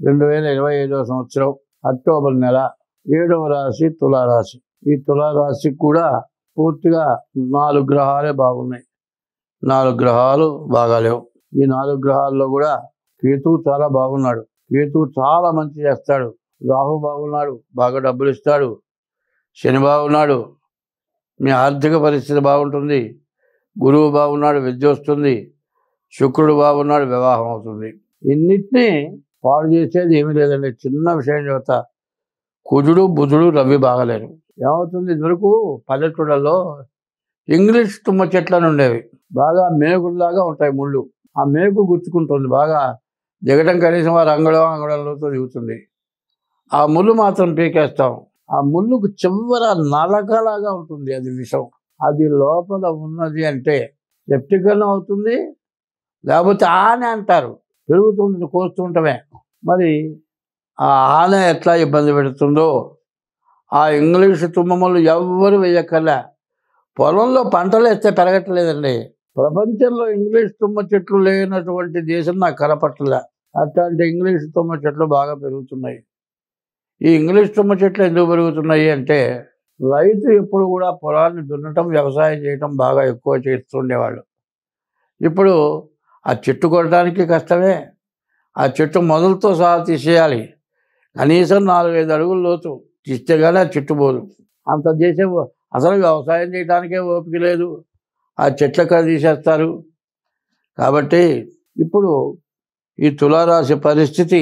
2025వ సంవత్సరం అక్టోబర్ నెల 7వ రాశి తులారాశి. ఈ తులారాశికి కూడా పూర్తిగా 4 గ్రహాలే బాగున్నాయి. 4 గ్రహాలు బాగాలేవు. ఈ 4 గ్రహాల్లో కూడా కేతువు చాలా బాగున్నాడు. కేతువు చాలా మంచి చేస్తాడు. రాహు బాగున్నాడు, బాగా డబ్బులు ఇస్తాడు. శని బాగున్నాడు, మీ ఆర్థిక పరిస్థితి బాగుంటుంది. గురువు బాగున్నాడు, విద్య వస్తుంది. శుక్రుడు బాగున్నాడు, వివాహం అవుతుంది. ఇన్నిటినీ పాడు చేసేది ఏమీ లేదండి. చిన్న విషయం చెబుతా. కుజుడు బుధుడు రవి బాగలేరు. ఏమవుతుంది, ఇదివరకు పల్లెటూళ్ళలో ఇంగ్లీష్ తుమ్మ చెట్లను ఉండేవి. బాగా మేకుల్లాగా ఉంటాయి ముళ్ళు. ఆ మేకు గుచ్చుకుంటుంది. బాగా దిగటం కనీసం వారు అంగళంలోతో దిగుతుంది. ఆ ముళ్ళు మాత్రం పీకేస్తాం. ఆ ముళ్ళుకు చివర నలకలాగా ఉంటుంది. అది విషం. అది లోపల ఉన్నది అంటే సెప్టికల్ అవుతుంది, లేకపోతే ఆనె అంటారు. పెరుగుతుంటుంది, కోస్తుంటమే. మరి ఆ ఆనె ఎట్లా ఇబ్బంది పెడుతుందో ఆ ఇంగ్లీష్ తుమ్మములు ఎవ్వరు వేయక్కర్లే. పొలంలో పంటలు వేస్తే పెరగట్లేదండి. ప్రపంచంలో ఇంగ్లీష్ తుమ్మ చెట్లు లేనటువంటి దేశం నాకు కనపట్టలే. అట్లాంటి ఇంగ్లీష్ తుమ్మ చెట్లు బాగా పెరుగుతున్నాయి. ఈ ఇంగ్లీష్ తుమ్మ చెట్లు ఎందుకు పెరుగుతున్నాయి అంటే, రైతు ఎప్పుడు కూడా పొలాన్ని దున్నటం, వ్యవసాయం చేయటం బాగా ఎక్కువ చేస్తుండేవాళ్ళు. ఇప్పుడు ఆ చెట్టు కొట్టడానికి కష్టమే. ఆ చెట్టు మొదలతో సహా తీసేయాలి. కనీసం 4-5 అడుగుల లోతు తీస్తే కానీ ఆ చెట్టు పోదు. అంత చేసే అసలు వ్యవసాయం చేయడానికే ఓపిక లేదు. ఆ చెట్లు ఎక్కడ తీసేస్తారు. కాబట్టి ఇప్పుడు ఈ తులారాశి పరిస్థితి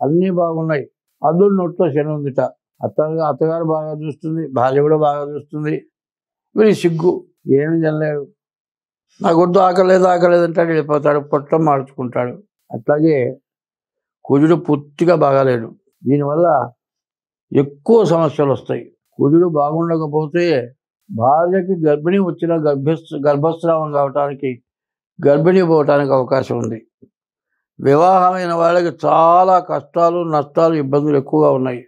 అన్నీ బాగున్నాయి. అల్లుడి నోట్లో శని ఉందిట. అత్తగారు బాగా చూస్తుంది, భార్య కూడా బాగా చూస్తుంది. వీడి సిగ్గు ఏమి తినలేడు. నాకు వద్దు, ఆకలేదంటాడు, వెళ్ళిపోతాడు, పొట్టం మార్చుకుంటాడు. అట్లాగే కుజుడు పూర్తిగా బాగాలేడు. దీనివల్ల ఎక్కువ సమస్యలు వస్తాయి. కుజుడు బాగుండకపోతే భార్యకి గర్భిణీ వచ్చిన గర్భస్రావం కావటానికి, గర్భిణీ పోవటానికి అవకాశం ఉంది. వివాహమైన వాళ్ళకి చాలా కష్టాలు, నష్టాలు, ఇబ్బందులు ఎక్కువగా ఉన్నాయి.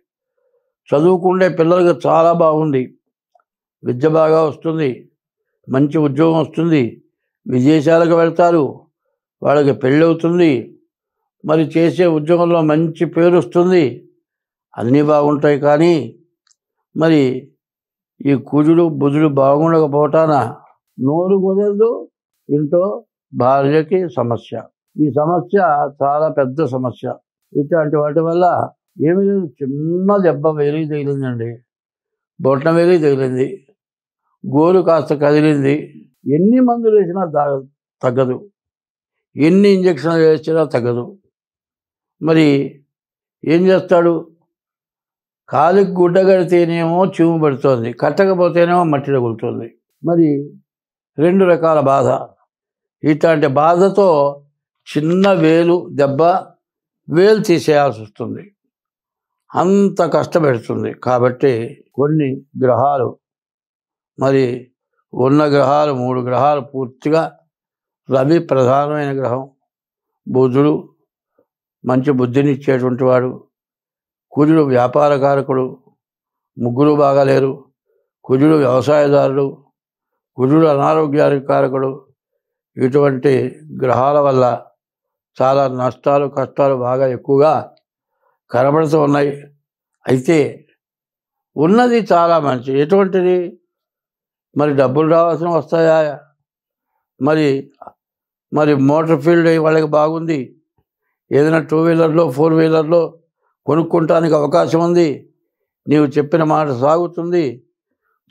చదువుకుండే పిల్లలకి చాలా బాగుంది. విద్య బాగా వస్తుంది, మంచి ఉద్యోగం వస్తుంది, విదేశాలకు వెళ్తారు, వాళ్ళకి పెళ్ళి అవుతుంది, మరి చేసే ఉద్యోగంలో మంచి పేరు వస్తుంది, అన్నీ బాగుంటాయి. కానీ మరి ఈ కుజుడు బుధుడు బాగుండకపోవటాన నోరు కుదరదు, ఇంట్లో భార్యకి సమస్య. ఈ సమస్య చాలా పెద్ద సమస్య. ఇట్లాంటి వాటి వల్ల ఏమి లేదు, చిన్న దెబ్బ వేలికి తగిలిందండి, బొట్న వేలికి తగిలింది, గోరు కాస్త కదిలింది. ఎన్ని మందులు వేసినా తగ్గదు, ఎన్ని ఇంజక్షన్లు వేసినా తగ్గదు. మరి ఏం చేస్తాడు? కాలికి గుడ్డ కడితేనేమో చీము పడుతుంది, కట్టకపోతేనేమో మట్టి తగులుతుంది. మరి 2 రకాల బాధ. ఇట్లాంటి బాధతో చిన్న వేలు దెబ్బ, వేలు తీసేయాల్సి వస్తుంది. అంత కష్టపెడుతుంది. కాబట్టి కొన్ని గ్రహాలు, మరి ఉన్న గ్రహాలు 3 గ్రహాలు పూర్తిగా, రవి ప్రధానమైన గ్రహం, బుధుడు మంచి బుద్ధినిచ్చేటువంటి వాడు, కుజుడు వ్యాపారకారకుడు, ముగ్గురు బాగాలేరు. కుజుడు వ్యవసాయదారుడు, కుజుడు అనారోగ్యానికి కారకుడు. ఇటువంటి గ్రహాల వల్ల చాలా నష్టాలు, కష్టాలు బాగా ఎక్కువగా కనబడుతూ ఉన్నాయి. అయితే ఉన్నది చాలా మంచి. ఎటువంటిది? మరి డబ్బులు రావాల్సిన వస్తాయా? మరి మోటార్ ఫీల్డ్ వాళ్ళకి బాగుంది. ఏదైనా 2 వీలర్లో 4 వీలర్లో కొనుక్కోవటానికి అవకాశం ఉంది. నీవు చెప్పిన మాట సాగుతుంది.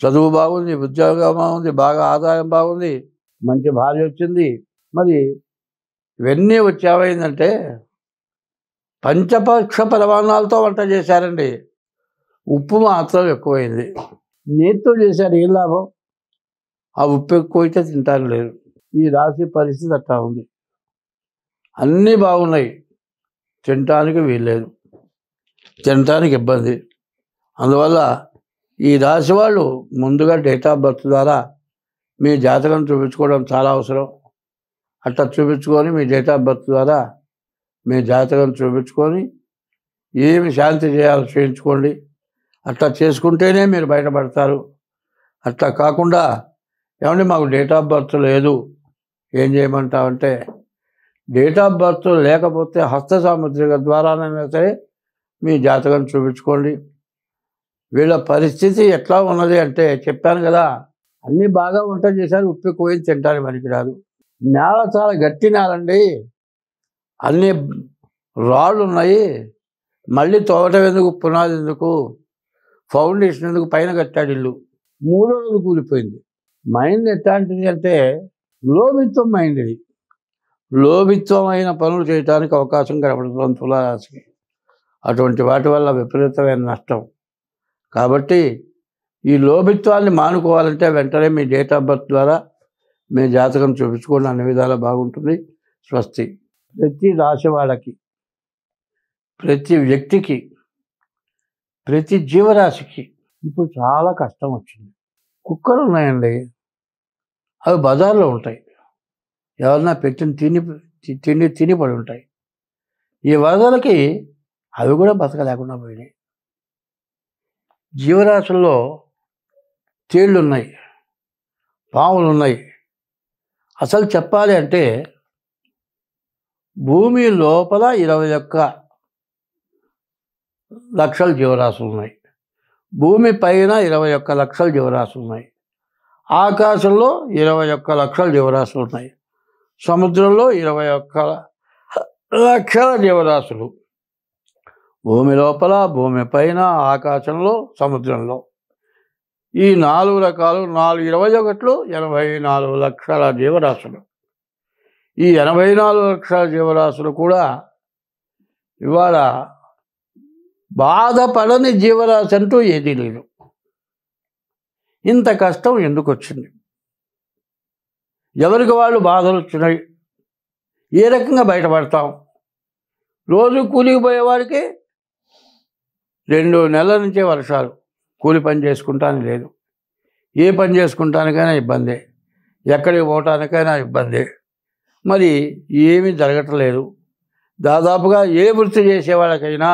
చదువు బాగుంది, ఉద్యోగం బాగుంది, బాగా ఆదాయం బాగుంది, మంచి భార్య వచ్చింది. మరి ఇవన్నీ వచ్చేమైందంటే పంచపక్ష పరమాన్నాలతో వంట చేశారండి. ఉప్పు మాత్రం ఎక్కువైంది. నేతితో చేశారు, ఏం లాభం? ఆ ఉప్పు ఎక్కువైతే తింటారు లేరు. ఈ రాశి పరిస్థితి అట్లా ఉంది. అన్నీ బాగున్నాయి, తినటానికి వీల్లేదు, తినటానికి ఇబ్బంది. అందువల్ల ఈ రాశి వాళ్ళు ముందుగా డేట్ ఆఫ్ బర్త్ ద్వారా మీ జాతకం చూపించుకోవడం చాలా అవసరం. అట్లా చూపించుకొని మీ డేట్ ఆఫ్ బర్త్ ద్వారా మీ జాతకం చూపించుకొని ఏమి శాంతి చేయాలో చేయించుకోండి. అట్లా చేసుకుంటేనే మీరు బయటపడతారు. అట్లా కాకుండా ఏమంటే మాకు డేట్ ఆఫ్ బర్త్ లేదు, ఏం చేయమంటామంటే డేట్ ఆఫ్ బర్త్ లేకపోతే హస్త సాముద్రిక ద్వారానైనా సరే మీ జాతకం చూపించుకోండి. వీళ్ళ పరిస్థితి ఎట్లా ఉన్నది అంటే చెప్పాను కదా, అన్నీ బాగా వంట చేశారు, ఉప్పు కోయించి తింటానికి పనికిరాదు. నేల చాలా గట్టి నేలండి, అన్ని రాళ్ళు ఉన్నాయి, మళ్ళీ తోవటం ఎందుకు, పునాది ఎందుకు, ఫౌండేషన్ ఎందుకు, పైన కట్టాడు ఇల్లు. 3వ రోజు కూలిపోయింది. మైండ్ ఎట్లాంటిది అంటే లోభిత్వం మైండ్. ఇది లోభిత్వమైన పనులు చేయడానికి అవకాశం కనపడుతుంది తులారాశికి. అటువంటి వాటి వల్ల విపరీతమైన నష్టం. కాబట్టి ఈ లోభిత్వాన్ని మానుకోవాలంటే వెంటనే మీ డేట్ ఆఫ్ బర్త్ ద్వారా మీ జాతకం చూపించుకోండి, అన్ని విధాలా బాగుంటుంది. స్వస్తి. ప్రతి రాశి వాళ్ళకి, ప్రతి వ్యక్తికి, ప్రతి జీవరాశికి ఇప్పుడు చాలా కష్టం వచ్చింది. కుక్కలు ఉన్నాయండి, అవి బజార్లో ఉంటాయి, ఎవరన్నా పెట్టిన తిని పడి ఉంటాయి. ఈ వరదలకి అవి కూడా బతకలేకుండా పోయినాయి. జీవరాశుల్లో తేళ్ళు ఉన్నాయి, పాములు ఉన్నాయి. అసలు చెప్పాలి అంటే భూమి లోపల 21 లక్షల జీవరాశులు ఉన్నాయి, భూమి పైన 21 లక్షల జీవరాశులు ఉన్నాయి, ఆకాశంలో 21 లక్షల జీవరాశులు ఉన్నాయి, సముద్రంలో 21 లక్షల జీవరాశులు. భూమి లోపల, భూమి పైన, ఆకాశంలో, సముద్రంలో ఈ 4 రకాలు, 21 84 లక్షల జీవరాశులు. ఈ 84 లక్షల జీవరాశులు కూడా ఇవాళ బాధపడని జీవరాశి అంటూ ఏదీ లేదు. ఇంత కష్టం ఎందుకు వచ్చింది? ఎవరికి వాళ్ళు బాధలు వచ్చినాయి, ఏ రకంగా బయటపడతాం? రోజు కూలికి పోయేవాడికి 2 నెలల నుంచే వర్షాలు, కూలి పని చేసుకుంటానికి లేదు, ఏ పని చేసుకుంటానికైనా ఇబ్బందే, ఎక్కడికి పోవటానికైనా ఇబ్బందే. మరి ఏమీ జరగట్లేదు. దాదాపుగా ఏ వృత్తి చేసేవాళ్ళకైనా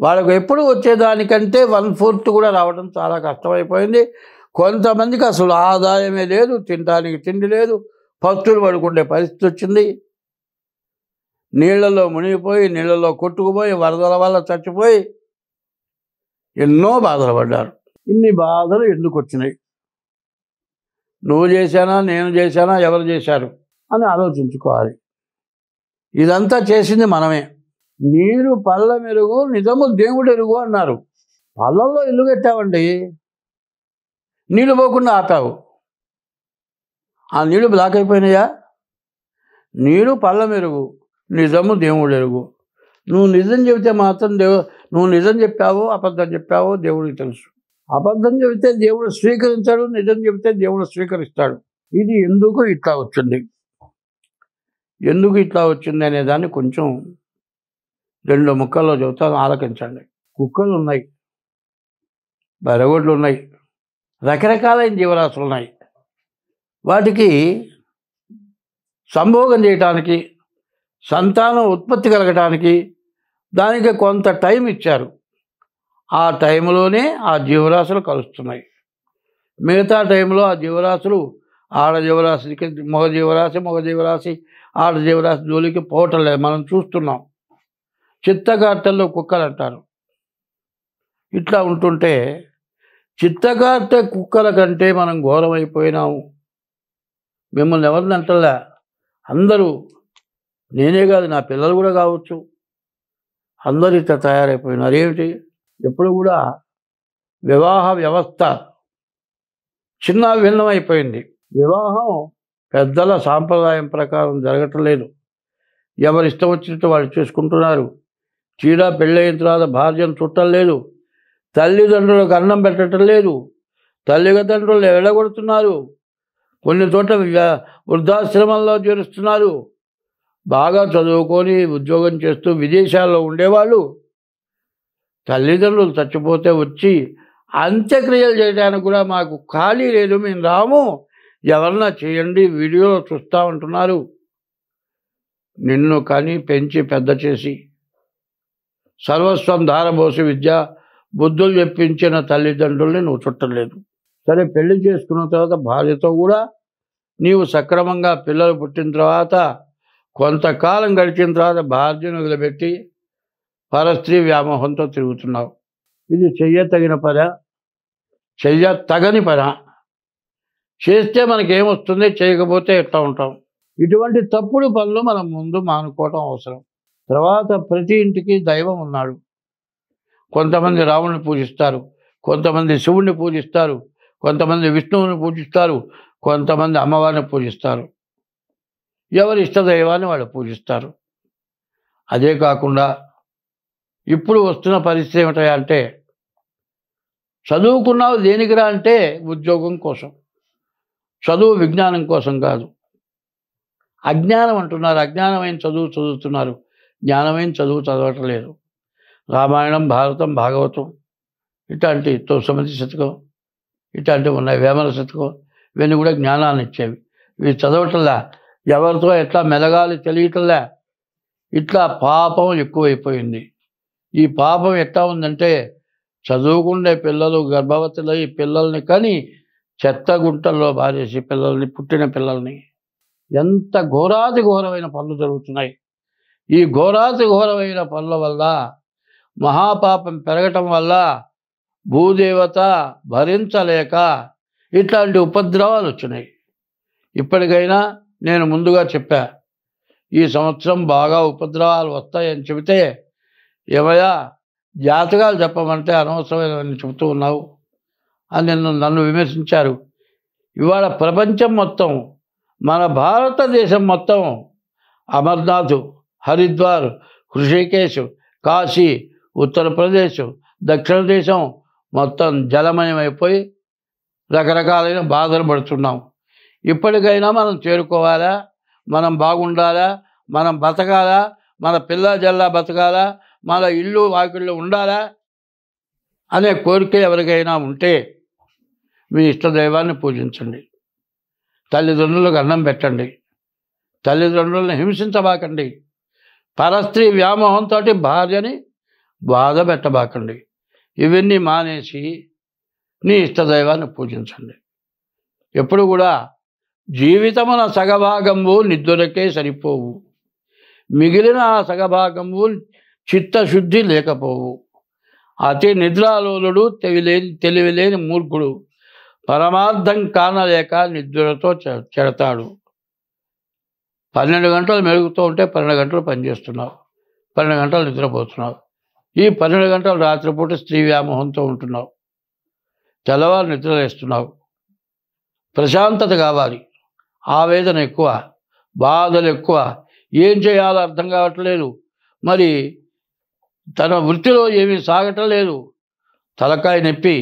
వాళ్ళకు ఎప్పుడు వచ్చేదానికంటే 1/4 కూడా రావడం చాలా కష్టమైపోయింది. కొంతమందికి అసలు ఆదాయమే లేదు, తినడానికి తిండి లేదు, పస్తులు పడుకునే పరిస్థితి వచ్చింది. నీళ్లలో మునిగిపోయి, నీళ్లలో కొట్టుకుపోయి, వరదల వల్ల చచ్చిపోయి ఎన్నో బాధలు పడ్డారు. ఇన్ని బాధలు ఎందుకు వచ్చినాయి? నువ్వు చేశానా, నేను చేశానా, ఎవరు చేశారు అని ఆలోచించుకోవాలి. ఇదంతా చేసింది మనమే. నీరు పళ్ళ మెరుగు, నిజము దేవుడు ఎరుగు అన్నారు. పళ్ళల్లో ఇల్లు కట్టావండి, నీళ్ళు పోకుండా ఆపావు, ఆ నీళ్ళు బ్లాక్ అయిపోయినాయా? నీరు పళ్ళ మెరుగు, నిజము దేవుడు ఎరుగు. నువ్వు నిజం చెబితే మాత్రం నువ్వు నిజం చెప్పావో అబద్ధం చెప్పావో దేవుడికి తెలుసు. అబద్ధం చెబితే దేవుడు స్వీకరించాడు, నిజం చెబితే దేవుడు స్వీకరిస్తాడు. ఇది ఎందుకు ఇట్లా వచ్చింది, ఎందుకు ఇట్లా వచ్చింది అనే దాన్ని కొంచెం 2 ముక్కల్లో చెబుతాను, ఆలకించండి. కుక్కలు ఉన్నాయి, బరగొడ్లు ఉన్నాయి, రకరకాలైన జీవరాశులు ఉన్నాయి. వాటికి సంభోగం చేయటానికి, సంతానం ఉత్పత్తి కలగటానికి దానికి కొంత టైం ఇచ్చారు. ఆ టైంలోనే ఆ జీవరాశులు కలుస్తున్నాయి. మిగతా టైంలో ఆ జీవరాశులు ఆడ జీవరాశికి మగ జీవరాశి ఆడ జీవరాశి జోలికి పోవటం లేదు, మనం చూస్తున్నాం. చిత్తగార్తెల్లో కుక్కలు అంటారు. ఇట్లా ఉంటుంటే చిత్తగార్తె కుక్కల కంటే మనం ఘోరమైపోయినాము. మిమ్మల్ని ఎవరిని అంటలే, అందరూ, నేనే కాదు నా పిల్లలు కూడా కావచ్చు, అందరూ ఇట్లా తయారైపోయినారు. ఏమిటి? ఎప్పుడు కూడా వివాహ వ్యవస్థ చిన్న భిన్నమైపోయింది. వివాహం పెద్దల సాంప్రదాయం ప్రకారం జరగటం లేదు. ఎవరు ఇష్టం వచ్చినట్టు వాళ్ళు చేసుకుంటున్నారు. చీడ పెళ్ళైన తర్వాత భార్యను చుట్టం లేదు, తల్లిదండ్రులకు అన్నం పెట్టడం లేదు, తల్లిదండ్రులు వెళ్ళగొడుతున్నారు, కొన్ని చోట్ల వృద్ధాశ్రమంలో చేరుస్తున్నారు. బాగా చదువుకొని ఉద్యోగం చేస్తూ విదేశాల్లో ఉండేవాళ్ళు తల్లిదండ్రులు చచ్చిపోతే వచ్చి అంత్యక్రియలు చేయడానికి కూడా మాకు ఖాళీ లేదు, మేము రాము, ఎవరన్నా చేయండి, వీడియోలో చూస్తూ ఉంటున్నారు. నిన్ను కని పెంచి పెద్ద చేసి సర్వస్వం ధారబోసి విద్య బుద్ధులు చెప్పించిన తల్లిదండ్రుల్ని నువ్వు చుట్టలేదు. సరే, పెళ్లి చేసుకున్న తర్వాత భార్యతో కూడా నీవు సక్రమంగా పిల్లలు పుట్టిన తర్వాత కొంతకాలం గడిచిన తర్వాత భార్యను వదిలిపెట్టి పరస్త్రీ వ్యామోహంతో తిరుగుతున్నావు. ఇది చెయ్యతగిన పనా, చెయ్యతగని పనా? చేస్తే మనకేమొస్తుంది, చేయకపోతే ఎట్లా ఉంటాం? ఇటువంటి తప్పుడు పనులు మనం ముందు మానుకోవటం అవసరం. తర్వాత ప్రతి ఇంటికి దైవం ఉన్నాడు. కొంతమంది రాముడిని పూజిస్తారు, కొంతమంది శివుణ్ణి పూజిస్తారు, కొంతమంది విష్ణువుని పూజిస్తారు, కొంతమంది అమ్మవారిని పూజిస్తారు. ఎవరి ఇష్టదైవాన్ని వాళ్ళు పూజిస్తారు. అదే కాకుండా ఇప్పుడు వస్తున్న పరిస్థితి ఏమిటంటే, చదువుకున్నావు దేనికిరా అంటే ఉద్యోగం కోసం, చదువు విజ్ఞానం కోసం కాదు. అజ్ఞానం అంటున్నారు, అజ్ఞానమైన చదువు చదువుతున్నారు, జ్ఞానమైన చదువు చదవటం లేదు. రామాయణం, భారతం, భాగవతం ఇట్లాంటి తొమ్మిది శతకం ఇట్లాంటివి ఉన్నాయి, వేమన శతకం, ఇవన్నీ కూడా జ్ఞానాన్ని ఇచ్చేవి. ఇవి చదవటంలా, ఎవరితో ఎట్లా మెలగాలి తెలియటంలా. ఇట్లా పాపం ఎక్కువైపోయింది. ఈ పాపం ఎట్లా ఉందంటే, చదువుకునే పిల్లలు గర్భవతులై పిల్లల్ని కని చెత్త గుంటల్లో బారేసి పిల్లల్ని, పుట్టిన పిల్లల్ని, ఎంత ఘోరాతి ఘోరమైన పనులు జరుగుతున్నాయి. ఈ ఘోరాతి ఘోరమైన పనుల వల్ల, మహాపాపం పెరగటం వల్ల భూదేవత భరించలేక ఇట్లాంటి ఉపద్రవాలు వచ్చినాయి. ఇప్పటికైనా నేను ముందుగా చెప్పా, ఈ సంవత్సరం బాగా ఉపద్రవాలు వస్తాయని చెబితే, ఏమయ్యా జాతకాలు చెప్పమంటే అనవసరమైనవన్నీ చెబుతూ ఉన్నావు అని నన్ను విమర్శించారు. ఇవాళ ప్రపంచం మొత్తం, మన భారతదేశం మొత్తం అమర్నాథ్, హరిద్వార్, హృషికేశ్, కాశీ, ఉత్తరప్రదేశ్, దక్షిణ దేశం మొత్తం జలమయమైపోయి రకరకాలైన బాధలు పడుతున్నాం. ఇప్పటికైనా మనం చేరుకోవాలా, మనం బాగుండాలా, మనం బతకాలా, మన పిల్ల జల్లా బతకాలా, మన ఇల్లు వాకిళ్ళు ఉండాలా అనే కోరిక ఎవరికైనా ఉంటే మీ ఇష్టదైవాన్ని పూజించండి. తల్లిదండ్రులకు అన్నం పెట్టండి. తల్లిదండ్రులను హింసించబాకండి. పరస్త్రీ వ్యామోహంతో భార్యని బాధ పెట్టబాకండి. ఇవన్నీ మానేసి నీ ఇష్టదైవాన్ని పూజించండి. ఎప్పుడు కూడా జీవితమున సగభాగంబు నిద్దురకే సరిపోవు, మిగిలిన ఆ సగభాగంబు చిత్తశుద్ధి లేకపోవు. అతి నిద్రాలోలుడు తెలివిలేని మూర్ఖుడు పరమార్థం కానలేక నిద్రతో చెడతాడు. 12 గంటలు మెలుగుతూ ఉంటే 12 గంటలు పనిచేస్తున్నావు, 12 గంటలు నిద్రపోతున్నావు. ఈ 12 గంటలు రాత్రిపూట స్త్రీ వ్యామోహంతో ఉంటున్నావు, తెల్లవారు నిద్రలేస్తున్నావు. ప్రశాంతత కావాలి, ఆవేదన ఎక్కువ, బాధలు ఎక్కువ, ఏం చేయాలో అర్థం కావట్లేదు. మరి తన వృత్తిలో ఏమీ సాగటం లేదు, తలకాయ నొప్పి,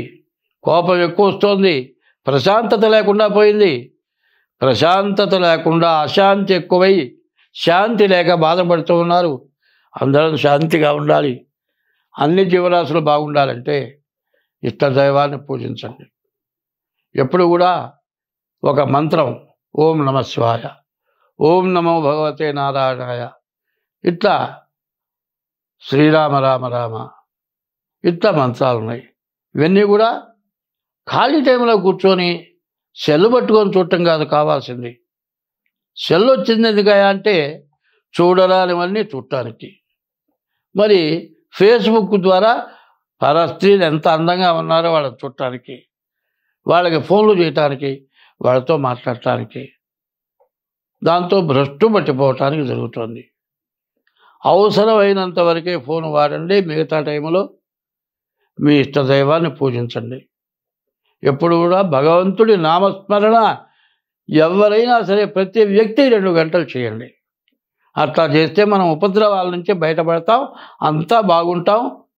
కోపం ఎక్కువ వస్తుంది, ప్రశాంతత లేకుండా పోయింది. ప్రశాంతత లేకుండా అశాంతి ఎక్కువై శాంతి లేక బాధపడుతూ ఉన్నారు. అందరం శాంతిగా ఉండాలి, అన్ని జీవరాశులు బాగుండాలంటే ఇష్టదైవాన్ని పూజించండి. ఎప్పుడు కూడా ఒక మంత్రం, ఓం నమ శివాయ, ఓం నమో భగవతే నారాయణాయ, ఇట్లా శ్రీరామ రామ రామ, ఇట్లా మంత్రాలు ఉన్నాయి. ఇవన్నీ కూడా ఖాళీ టైంలో కూర్చొని సెల్ పట్టుకొని చూడటం కాదు కావాల్సింది. సెల్ వచ్చింది ఎందుకయా అంటే చూడరానివన్నీ చూడటానికి. మరి ఫేస్బుక్ ద్వారా పరస్త్రీలు ఎంత అందంగా ఉన్నారో వాళ్ళని చూడటానికి, వాళ్ళకి ఫోన్లు చేయటానికి, వాళ్ళతో మాట్లాడటానికి, దాంతో భ్రష్టు పట్టిపోవటానికి జరుగుతుంది. అవసరమైనంత వరకే ఫోన్ వాడండి, మిగతా టైంలో మీ ఇష్టదైవాన్ని పూజించండి. ఎప్పుడు కూడా భగవంతుడి నామస్మరణ ఎవరైనా సరే ప్రతి వ్యక్తి 2 గంటలు చేయండి. అట్లా చేస్తే మనం ఉపద్రవాల నుంచి బయటపడతాం, అంతా బాగుంటాం.